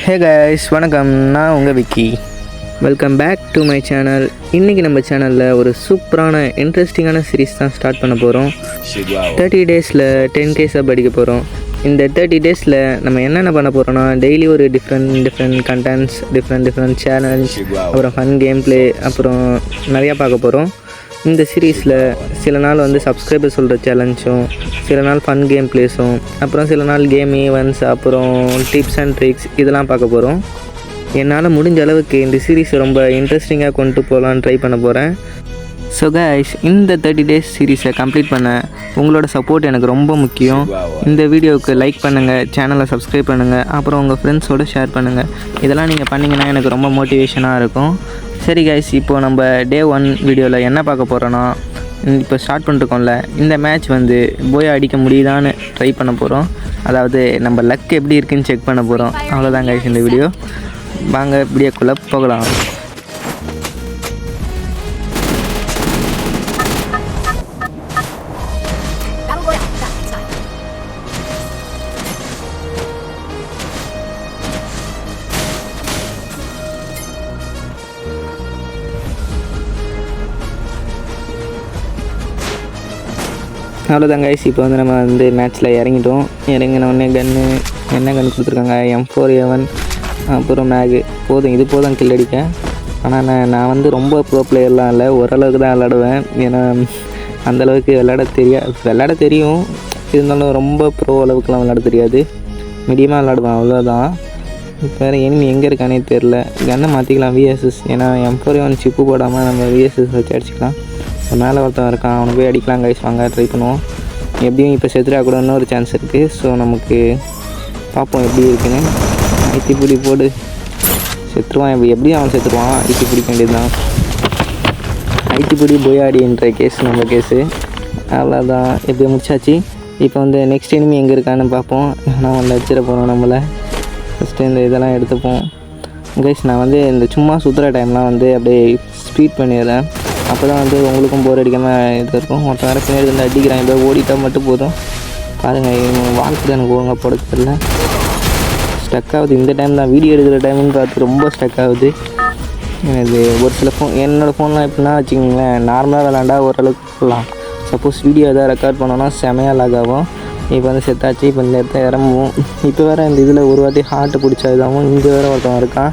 Hey guys, வணக்கம். நான் உங்கள் Vicky. Welcome back to my channel. இன்றைக்கி நம்ம சேனலில் ஒரு சூப்பரான இன்ட்ரெஸ்டிங்கான சீரீஸ் தான் ஸ்டார்ட் பண்ண போகிறோம். 30 டேஸில் 10K சப் அடிக்க போகிறோம். இந்த 30 டேஸில் நம்ம என்னென்ன பண்ண போகிறோன்னா, டெய்லி ஒரு டிஃப்ரெண்ட் கண்டென்ட்ஸ், டிஃப்ரெண்ட் சேனல்ஸ், அப்புறம் ஃபன் கேம் ப்ளே, அப்புறம் நிறையா பார்க்க போகிறோம். இந்த சீரீஸில் சில நாள் வந்து சப்ஸ்கிரைபர் சொல்கிற சேலஞ்சும், சில நாள் ஃபன் கேம் ப்ளேஸும், அப்புறம் சில நாள் கேம் ஈவெண்ட்ஸ், அப்புறம் டிப்ஸ் அண்ட் ட்ரிக்ஸ் இதெல்லாம் பார்க்க போகிறோம். என்னால் முடிஞ்ச அளவுக்கு இந்த சீரீஸை ரொம்ப இன்ட்ரெஸ்டிங்காக கொண்டு போகலான்னு ட்ரை பண்ண போகிறேன். ஸோ கைஸ், இந்த 30 டேஸ் சீரீஸை கம்ப்ளீட் பண்ண உங்களோட சப்போர்ட் எனக்கு ரொம்ப முக்கியம். இந்த வீடியோவுக்கு லைக் பண்ணுங்கள், சேனலை சப்ஸ்கிரைப் பண்ணுங்கள், அப்புறம் உங்கள் ஃப்ரெண்ட்ஸோடு ஷேர் பண்ணுங்கள். இதெல்லாம் நீங்கள் பண்ணிங்கன்னா எனக்கு ரொம்ப மோட்டிவேஷனாக இருக்கும். சரி கைஸ், இப்போது நம்ம டே 1 வீடியோவில் என்ன பார்க்க போகிறோன்னா, இப்போ ஸ்டார்ட் பண்ணிருக்கோம்ல, இந்த மேட்ச் வந்து போய் அடிக்க முடியுதான்னு ட்ரை பண்ண போகிறோம். அதாவது நம்ம லக் எப்படி இருக்குன்னு செக் பண்ண போகிறோம். அவ்வளோதான் கைஸ் இந்த வீடியோ. வாங்க வீடியோக்குள்ளே போகலாம். அவ்வளோதான் கைஸ், இப்போ வந்து நம்ம வந்து மேட்ச்சில் இறங்கிட்டோம். இறங்கினோடனே என்ன கன்று கொடுத்துருக்காங்க, M4A1, அப்புறம் மேகு. இது போதும் கில் அடிக்க. ஆனால் நான் வந்து ரொம்ப ப்ரோ பிளேயர்லாம் இல்லை, ஓரளவுக்கு தான் விளாடுவேன். ஏன்னா அந்தளவுக்கு விளாட தெரியும், இருந்தாலும் ரொம்ப ப்ரோ அளவுக்குலாம் விளாட தெரியாது. மீடியமாக விளாடுவேன், அவ்வளோதான். இப்போ வேறு எனிமி எங்கே இருக்கானே தெரில. கன்னை மாற்றிக்கலாம், VSS. ஏன்னா M4A1 சிப்பு போடாமல் நம்ம VSS வச்சு அடிச்சிக்கலாம். மேலே ஒருத்தன் இருக்கான், அவனை போய் அடிக்கலாம் கைஸ். வாங்க ட்ரை பண்ணுவோம். எப்படியும் இப்போ செத்துரா கூட இன்னொரு சான்ஸ் இருக்குது. ஸோ நமக்கு பார்ப்போம் எப்படி இருக்குன்னு. ஐத்தி பிடி போடு, செத்துருவான். எப்படியும் அவன் செத்துருவான். ஐத்தி பிடிக்க வேண்டியது தான். ஐத்தி பிடி போயாடின்ற கேஸ் நம்ம கேஸு. அவ்வளோதான், எப்படி முடிச்சாச்சு. இப்போ வந்து நெக்ஸ்ட் எனிமி எங்கே இருக்கான்னு பார்ப்போம். நான் வந்து அடிச்சிட போகிறோம் நம்மளை. ஃபஸ்ட்டு இந்த இதெல்லாம் எடுத்துப்போம் கைஸ். நான் வந்து இந்த சும்மா சுற்றுற டைம்லாம் வந்து அப்படியே ஸ்பீட் பண்ணிடுறேன். அப்போ தான் வந்து உங்களுக்கும் போர் அடிக்காமல் இது இருக்கும். மொத்தம் வேறு பின்னாடி வந்து அடிக்கிறான். இப்போ ஓடிட்டால் மட்டும் போதும். பாருங்கள், வாழ்க்கை எனக்கு ஒழுங்காக போட தெரியல. ஸ்டக் ஆகுது. இந்த டைம் தான் வீடியோ எடுக்கிற டைம்னு பார்த்து ரொம்ப ஸ்டக் ஆகுது. இது ஒரு சில என்னோடய ஃபோன்லாம் எப்படின்னா வச்சுக்கிங்களேன், நார்மலாக விளாண்டா ஓரளவுக்கு போகலாம். சப்போஸ் வீடியோ எதாவது ரெக்கார்ட் பண்ணோன்னா செமையாக லாக் ஆகும். இப்போ வந்து செத்தாச்சு. இப்போ இந்த இடத்த இறங்குவோம். இப்போ வேறு இந்த இதில் ஒரு வாட்டி ஹார்ட்டு பிடிச்சா இதாகும். இங்கே வேறு ஒருத்தவன் இருக்கான்.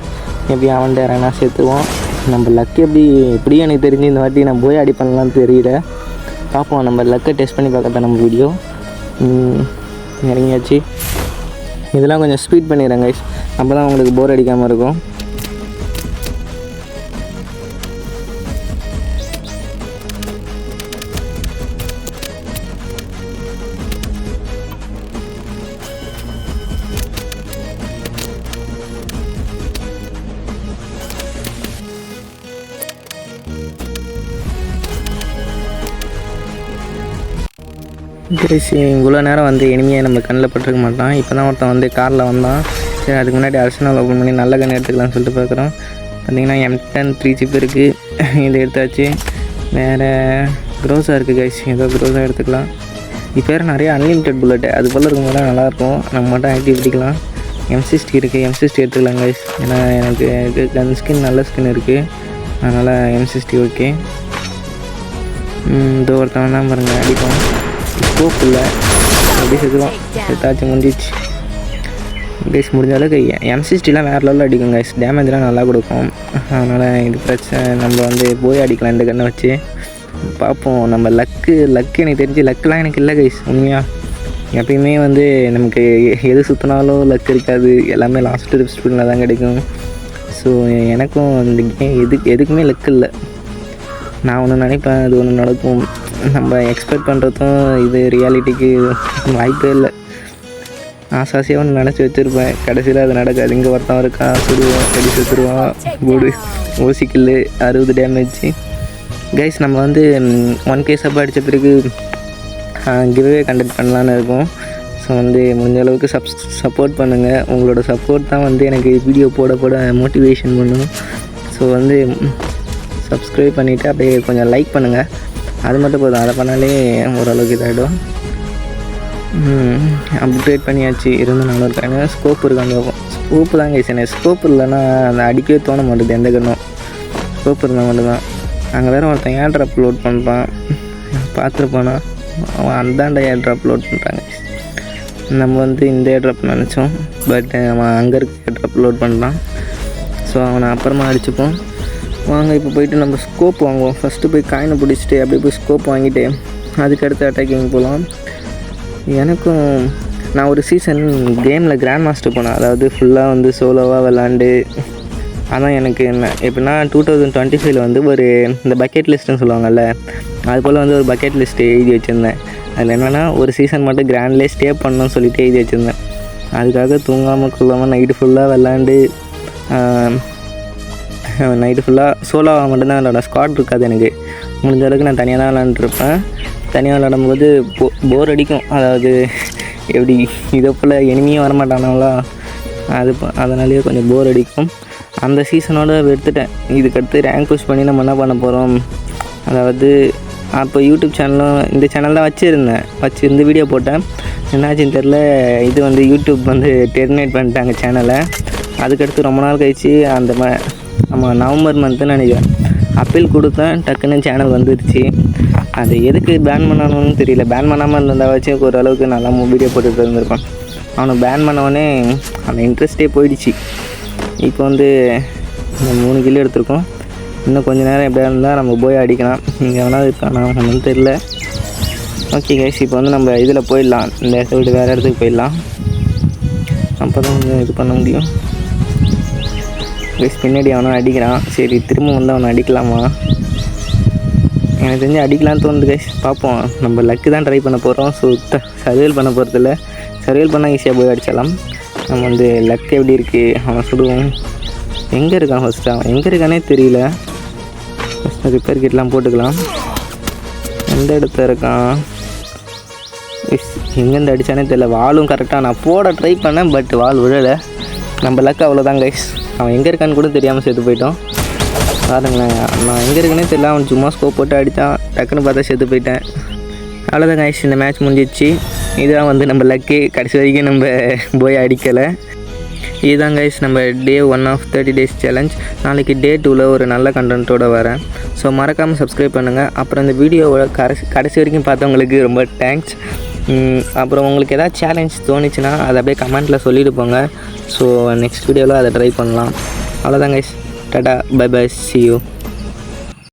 எப்படி அவன்கிட்ட இறங்கினா சேர்த்துருவோம். நம்ம லக் எப்படியும் எனக்கு தெரிஞ்சு இந்த வாட்டி நான் போய் அடி பண்ணலான்னு தெரியல. பார்ப்போம், நம்ம லக்கை டெஸ்ட் பண்ணி பார்க்கத்தான் நம்ம வீடியோ. இறங்கியாச்சு. இதெல்லாம் கொஞ்சம் ஸ்பீட் பண்ணிடுறேன் கைஸ், அப்போ தான் உங்களுக்கு போர் அடிக்காமல் இருக்கும். இவ்வளோ நேரம் வந்து எனிமையை நம்ம கண்ணில் பட்டிருக்க மாட்டான். இப்போ தான் ஒருத்தன் வந்து காரில் வந்தான். சரி, அதுக்கு முன்னாடி அர்சனல் ஓப்பன் பண்ணி நல்ல கன்று எடுத்துக்கலாம்னு சொல்லிட்டு பார்க்குறோம். பார்த்திங்கன்னா M10 3 சிப் இருக்குது. இது எடுத்தாச்சு. வேறு க்ரோஸாக இருக்குது கைஸ், ஏதோ க்ரோஸாக எடுத்துக்கலாம். இப்போ வேறு நிறைய அன்லிமிட்டட் புல்லட்டு அது போல் இருக்கும் போது நல்லாயிருக்கும். நம்ம மட்டும் ஆக்டிவ் பிடிக்கலாம். M60 இருக்குது, M60 எடுத்துக்கலாம் கைஸ். ஏன்னா எனக்கு கன் ஸ்கின் நல்ல ஸ்கின் இருக்குது, அதனால் M60 ஓகே. இந்த ஒருத்தவன் தான் பாருங்கள் அடிப்போம். ஸ்கோப் இல்லை, எப்படி செத்துருவோம். செத்தாச்சு, முடிஞ்சிச்சு கைஸ். முடிஞ்ச அளவுக்கு M60லாம் வேறு லெவலில் அடிக்கும் கைஸ். டேமேஜ்லாம் நல்லா கொடுக்கும். அதனால் இது பிரச்சனை. நம்ம வந்து போய் அடிக்கலாம் இந்த கண்ணை வச்சு. பார்ப்போம். நம்ம லக்கு எனக்கு தெரிஞ்சு லக்குலாம் எனக்கு இல்லை கைஸ். உண்மையாக எப்பயுமே வந்து நமக்கு எது சுற்றினாலும் லக் இருக்காது. எல்லாமே லாஸ்ட்டு ஸ்பீடில் தான் கிடைக்கும். ஸோ எனக்கும் இந்த எதுக்குமே லக்கு இல்லை. நான் ஒன்று நினைப்பேன், அது ஒன்று நடக்கும். நம்ம எக்ஸ்பெக்ட் பண்ணுறதும் இது ரியாலிட்டிக்கு வாய்ப்பே இல்லை. ஆசாசியாக ஒன்று நினச்சி வச்சுருப்பேன், கடைசியில் அது நடக்காது. இங்கே ஒருத்தன் இருக்கான், சுடுவான், கடி சுற்றுருவான். போடு ஓசிக்கில் 60 டேமேஜ் கைஸ். நம்ம வந்து 1K சப் அடித்த பிறகு கிவ்வே கண்டக்ட் பண்ணலான்னு இருக்கோம். ஸோ வந்து முடிஞ்ச அளவுக்கு சப்போர்ட் பண்ணுங்கள். உங்களோட சப்போர்ட் தான் வந்து எனக்கு வீடியோ போட மோட்டிவேஷன் பண்ணும். ஸோ வந்து சப்ஸ்கிரைப் பண்ணிவிட்டு அப்படியே கொஞ்சம் லைக் பண்ணுங்கள். அது மட்டும் போதும். அதை பண்ணாலே ஓரளவுக்கு இதாகிடும். அப்கிரேட் பண்ணியாச்சு. இருந்து 400 காயின். ஸ்கோப் இருக்காங்க. ஸ்கோப்பு தான் கைஸ். எனக்கு ஸ்கோப் இல்லைன்னா அந்த அடிக்கவே தோண மாட்டேது எந்த கன்னும். ஸ்கோப் இருந்தால் மட்டும்தான். அங்கே வேறு ஒருத்தன் ஏர் ட்ராப் லோட் பண்ணுறான், பார்த்துருப்பானா? அவன் அந்தாண்ட ஏர் ட்ராப் லோட் பண்ணுறாங்க. நம்ம வந்து இந்த ஏர் ட்ராப் நினச்சோம், பட் அவன் அங்கே இருக்க ஏர் ட்ராப் லோட் பண்ணுறான். ஸோ அவனை அப்புறமா அடிச்சுப்போம். வாங்க இப்போ போயிட்டு நம்ம ஸ்கோப் வாங்குவோம். ஃபஸ்ட்டு போய் காயினை பிடிச்சிட்டு அப்படியே போய் ஸ்கோப் வாங்கிட்டு அதுக்கடுத்து அட்டாக்கிங் போகலாம். எனக்கும் நான் ஒரு சீசன் கேமில் கிராண்ட் மாஸ்டர் போனேன். அதாவது ஃபுல்லாக வந்து சோலோவாக விளாண்டு. ஆனால் எனக்கு என்ன எப்படின்னா 2025 வந்து ஒரு இந்த பக்கெட் லிஸ்ட்டுன்னு சொல்லுவாங்கள்ல, அது போல் வந்து ஒரு பக்கெட் லிஸ்ட்டு எழுதி வச்சுருந்தேன். அதில் என்னென்னா ஒரு சீசன் மட்டும் கிராண்ட்லேயே ஸ்டே பண்ணணும்னு சொல்லிட்டு எழுதி வச்சுருந்தேன். அதுக்காக தூங்காமல் கொள்ளாமல் நைட்டு ஃபுல்லாக விளாண்டு நைட்டு ஃபுல்லாக சோலோவாக மட்டும்தான் விளாட. ஸ்குவாட் இருக்காது எனக்கு. முடிஞ்ச அளவுக்கு நான் தனியாக தான் விளாண்டுருப்பேன். தனியாக விளாடும்போது போர் அடிக்கும். அதாவது எப்படி இதை போல் எனிமையும் வரமாட்டானாங்களா, அதனாலேயே கொஞ்சம் போர் அடிக்கும். அந்த சீசனோடு எடுத்துட்டேன். இதுக்கடுத்து ரேங்க் புஷ் பண்ணி நம்ம என்ன பண்ண போகிறோம். அதாவது அப்போ யூடியூப் சேனலும் இந்த சேனல் தான் வச்சுருந்து வீடியோ போட்டேன். என்னாச்சுன்னு தெரில, இது வந்து யூடியூப் வந்து டெர்மினேட் பண்ணிட்டாங்க சேனலை. அதுக்கடுத்து ரொம்ப நாள் கழிச்சு அந்த நம்ம நவம்பர் மந்த்துன்னு நினைக்கிறேன் அப்பீல் கொடுத்தேன். டக்குன்னு சேனல் வந்துடுச்சு. அது எதுக்கு பேன் பண்ணணும்னு தெரியல. பேன் பண்ணாமல் இருந்தால் வச்சு ஓரளவுக்கு நல்லா வீடியோ போட்டுட்டு இருந்திருப்பான். அவனை பேன் பண்ணவொடனே அந்த இன்ட்ரெஸ்ட்டே போயிடுச்சு. இப்போ வந்து இந்த 3 கிலோ எடுத்திருக்கோம். இன்னும் கொஞ்சம் நேரம் எப்படியா இருந்தால் நம்ம போய் அடிக்கலாம். இங்கே வேணால் இருக்கானா ஒன்றும் தெரில. ஓகே கைஸ், இப்போ வந்து நம்ம இதில் போயிடலாம். இந்த இடத்த விட்டு வேறு இடத்துக்கு போயிடலாம். அப்போ தான் கொஞ்சம் இது பண்ண முடியும். கைஸ் பின்னாடி அவனை அடிக்கிறான். சரி திரும்ப வந்து அவனை அடிக்கலாமா? எனக்கு தெரிஞ்சு அடிக்கலான்னு தோணுது கைஸ். பார்ப்போம். நம்ம லக்கு தான் ட்ரை பண்ண போகிறோம். ஸோ சர்வேல் பண்ண போகிறதில்ல. சர்வேல் பண்ணால் ஈஸியாக போய் அடிச்சிடலாம். நம்ம வந்து லக்கு எப்படி இருக்குது அவனை சுடுவோம். எங்கே இருக்கான் ஃபஸ்ட்டு? அவன் எங்கே இருக்கானே தெரியல. ஃபஸ்ட்டு ரிப்பேர் கிட்லாம் போட்டுக்கலாம். எந்த இடத்துல இருக்கான்? எங்கேருந்து அடித்தானே தெரியல. வாலும் கரெக்டாக நான் போட ட்ரை பண்ணேன், பட் வால் விழலை. நம்ம லக்கு அவ்வளோதான் கைஸ். அவன் எங்கே இருக்கான்னு கூட தெரியாமல் சேர்த்து போயிட்டோம். பாருங்களேன், நான் எங்கே இருக்குன்னே தெரியல. அவன் சும்மா ஸ்கோப் போட்டு அடித்தான். டக்குன்னு பார்த்தா செத்து போயிட்டேன். அவ்வளோதான் கைஸ், இந்த மேட்ச் முடிஞ்சிடுச்சு. இதுதான் வந்து நம்ம லக்கு. கடைசி வரைக்கும் நம்ம போய் அடிக்கலை. இதுதான் கைஸ் நம்ம டே 1 ஆஃப் 30 days சேலஞ்ச். நாளைக்கு டே 2ல் ஒரு நல்ல கண்டென்ட்டோடு வரேன். ஸோ மறக்காமல் சப்ஸ்கிரைப் பண்ணுங்கள். அப்புறம் இந்த வீடியோவை கடைசி வரைக்கும் பார்த்தவங்களுக்கு ரொம்ப தேங்க்ஸ். அப்புறம் உங்களுக்கு எதாவது சேலஞ்ச் தோணுச்சுன்னா அதை அப்படியே கமெண்ட்டில் சொல்லிட்டு போங்க. ஸோ நெக்ஸ்ட் வீடியோவில் அதை ட்ரை பண்ணலாம். அவ்வளோதான் guys. Tata, bye bye, see you.